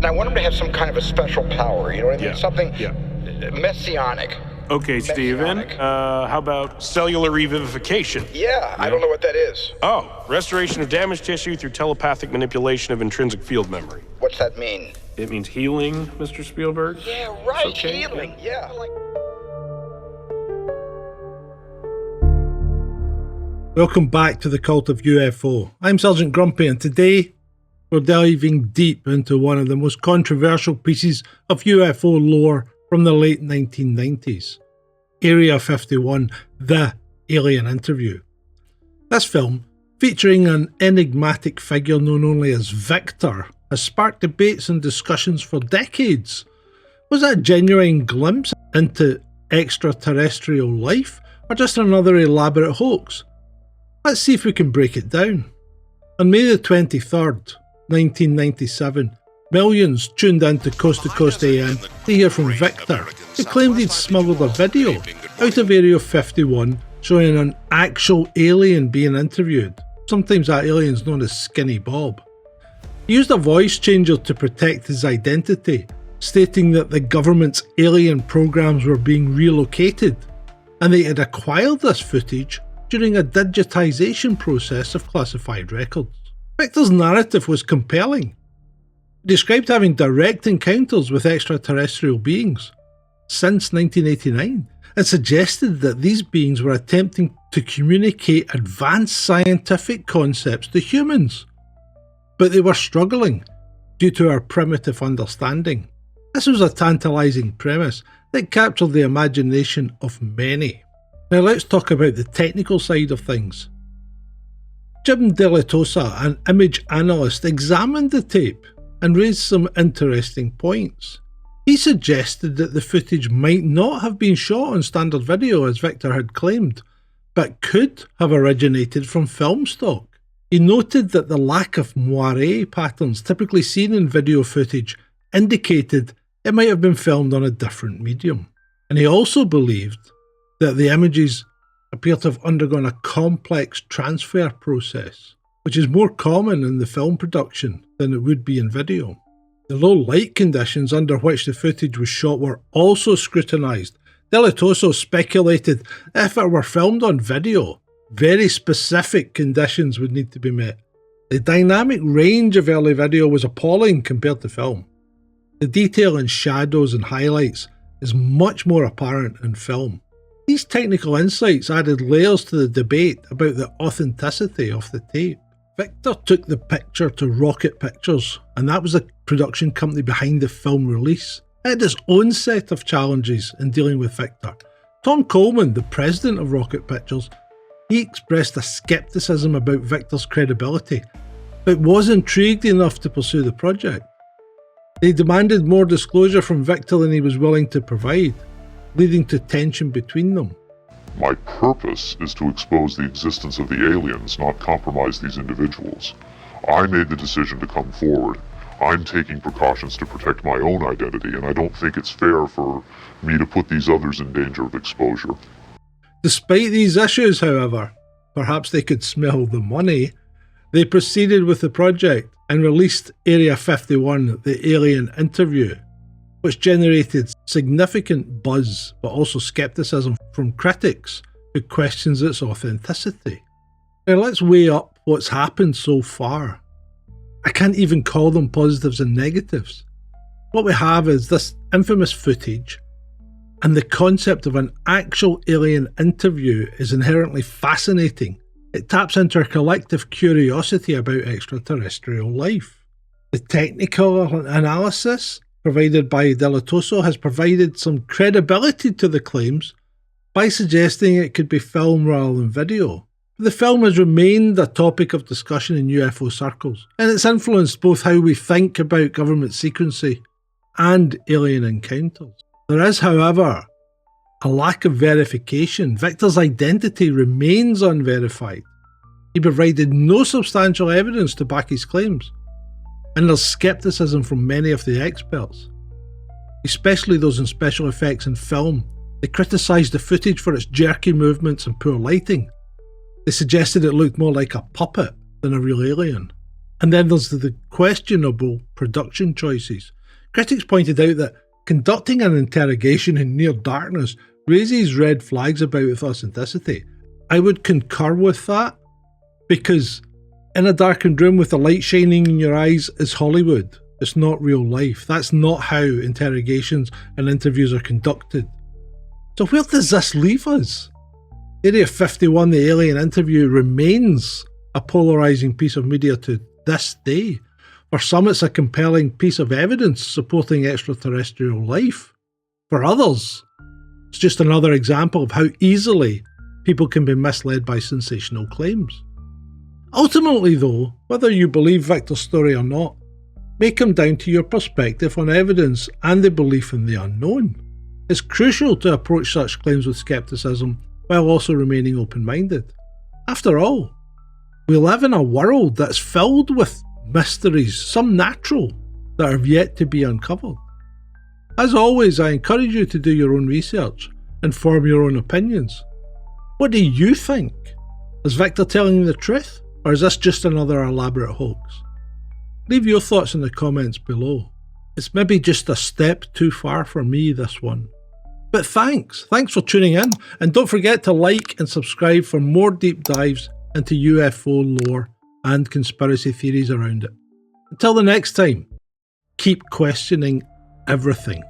I want him to have some kind of a special power, you know what I mean? Something messianic. Okay, Steven. How about cellular revivification? Yeah, I don't know what that is. Oh, restoration of damaged tissue through telepathic manipulation of intrinsic field memory. What's that mean? It means healing, Mr. Spielberg. Yeah, right, Okay, healing, yeah. Welcome back to the Cult of UFO. I'm Sergeant Grumpy, and today we're diving deep into one of the most controversial pieces of UFO lore from the late 1990s. Area 51, The Alien Interview. This film, featuring an enigmatic figure known only as Victor, has sparked debates and discussions for decades. Was that a genuine glimpse into extraterrestrial life, or just another elaborate hoax? Let's see if we can break it down. On May the 23rd, 1997, millions tuned in to Coast to Coast AM to hear from Victor, who claimed he'd smuggled a video out of Area 51 showing an actual alien being interviewed. Sometimes that alien's known as Skinny Bob. He used a voice changer to protect his identity, stating that the government's alien programs were being relocated, and they had acquired this footage during a digitisation process of classified records. Victor's narrative was compelling. He described having direct encounters with extraterrestrial beings since 1989 and suggested that these beings were attempting to communicate advanced scientific concepts to humans, but they were struggling due to our primitive understanding. This was a tantalising premise that captured the imagination of many. Now let's talk about the technical side of things. Jim Deletosa, an image analyst, examined the tape and raised some interesting points. He suggested that the footage might not have been shot on standard video as Victor had claimed, but could have originated from film stock. He noted that the lack of moire patterns typically seen in video footage indicated it might have been filmed on a different medium. And he also believed that the images appear to have undergone a complex transfer process, which is more common in the film production than it would be in video. The low light conditions under which the footage was shot were also scrutinised. Deletoso speculated if it were filmed on video, very specific conditions would need to be met. The dynamic range of early video was appalling compared to film. The detail in shadows and highlights is much more apparent in film. These technical insights added layers to the debate about the authenticity of the tape. Victor took the picture to Rocket Pictures, and that was the production company behind the film release. It had its own set of challenges in dealing with Victor. Tom Coleman, the president of Rocket Pictures, he expressed a skepticism about Victor's credibility, but was intrigued enough to pursue the project. They demanded more disclosure from Victor than he was willing to provide, leading to tension between them. My purpose is to expose the existence of the aliens, not compromise these individuals. I made the decision to come forward. I'm taking precautions to protect my own identity, and I don't think it's fair for me to put these others in danger of exposure. Despite these issues, however, perhaps they could smell the money, they proceeded with the project and released Area 51, The Alien Interview, which generated significant buzz but also skepticism from critics who questions its authenticity. Now let's weigh up what's happened so far. I can't even call them positives and negatives. What we have is this infamous footage, and the concept of an actual alien interview is inherently fascinating. It taps into our collective curiosity about extraterrestrial life. The technical analysis provided by Deletoso has provided some credibility to the claims by suggesting it could be film rather than video. The film has remained a topic of discussion in UFO circles, and it's influenced both how we think about government secrecy and alien encounters. There is, however, a lack of verification. Victor's identity remains unverified. He provided no substantial evidence to back his claims, and there's scepticism from many of the experts, especially those in special effects and film. They criticised the footage for its jerky movements and poor lighting. They suggested it looked more like a puppet than a real alien. And then there's the questionable production choices. Critics pointed out that conducting an interrogation in near darkness raises red flags about authenticity. I would concur with that, because in a darkened room with the light shining in your eyes is Hollywood. It's not real life. That's not how interrogations and interviews are conducted. So where does this leave us? Area 51, the alien interview, remains a polarising piece of media to this day. For some, it's a compelling piece of evidence supporting extraterrestrial life. For others, it's just another example of how easily people can be misled by sensational claims. Ultimately though, whether you believe Victor's story or not, may come down to your perspective on evidence and the belief in the unknown. It's crucial to approach such claims with skepticism while also remaining open-minded. After all, we live in a world that's filled with mysteries, some natural, that have yet to be uncovered. As always, I encourage you to do your own research and form your own opinions. What do you think? Is Victor telling the truth, or is this just another elaborate hoax? Leave your thoughts in the comments below. It's maybe just a step too far for me, this one. But thanks for tuning in, and don't forget to like and subscribe for more deep dives into UFO lore and conspiracy theories around it. Until the next time, keep questioning everything.